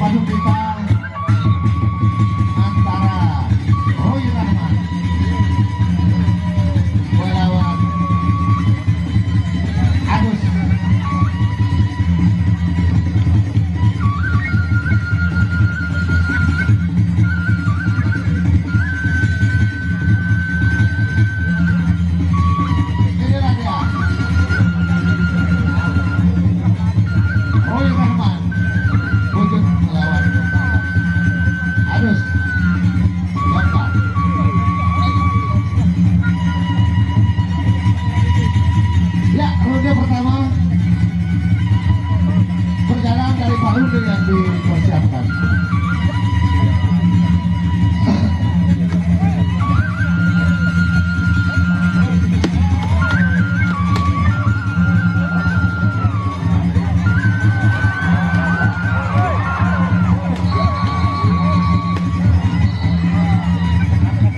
terpadu kita antara Roy Rahman melawan Agus. Inilah dia Roy Rahman untuk melawan Agus Lompat. Ya, ronde pertama berjalan dari Pak Rudy yang dipersiapkan.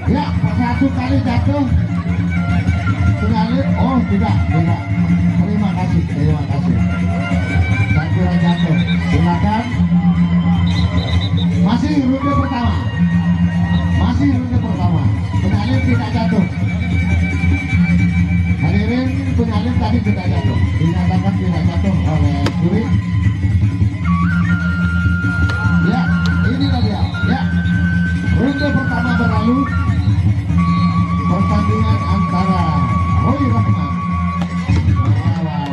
Ya, satu kali jatuh pengalir. Oh tidak. Terima kasih. Saya kira jatuh. Silakan. Masih ronde pertama. Pengalir tidak jatuh. Hadirin, pengalir tadi tidak jatuh. Dinyatakan tidak jatuh oleh juri. Ya, inilah dia. Ya, ronde pertama berlalu. Pertandingan antara Roy Rahman melawan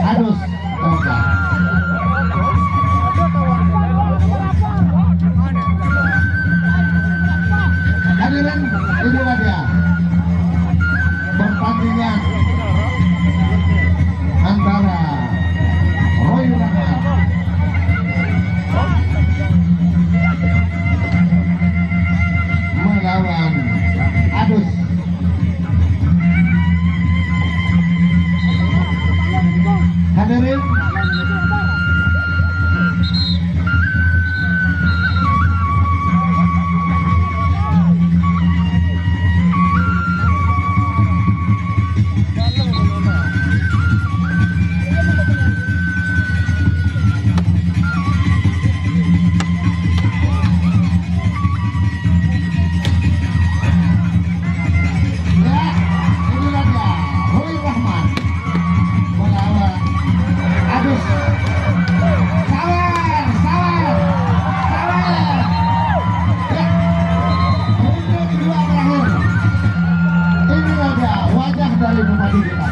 Agus Lompat. Hadirin, inilah dia pertandingan antara Roy Rahman melawan Agus. Hadirin, dari bupati kita.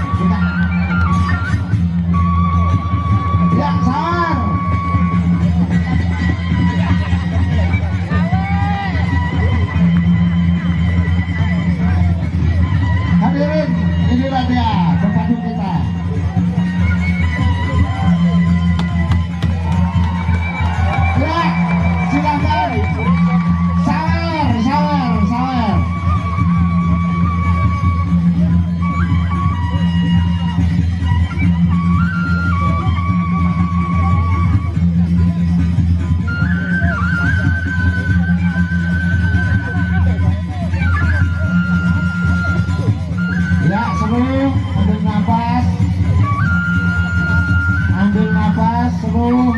Ya, sabar. Hadirin, inilah dia bupati kita. Ya, silakan. Sabar. Ya, sebelum ambil nafas sebelum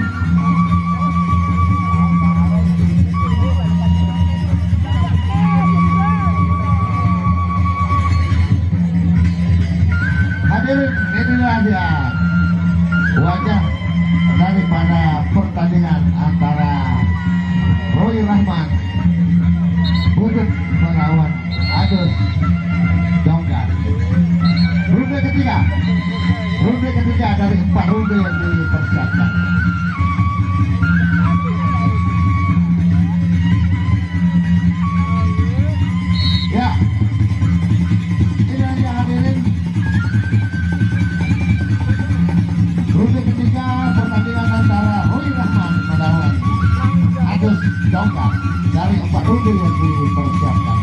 hadirin, inilah dia wajah daripada pertandingan antara Roy Rahman untuk melawan Agus Lompat. Ronde ketiga dari 4 ronde yang dipersiapkan. Ya, ini dia hadirin. Ronde ketiga pertandingan antara Roy Rahman melawan Agus Lompat dari 4 ronde yang dipersiapkan.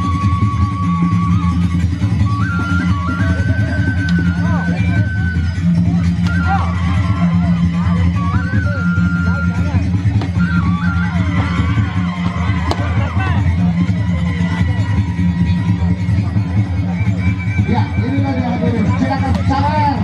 Silakan sabar.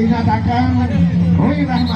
dinyatakan Rui Rahman.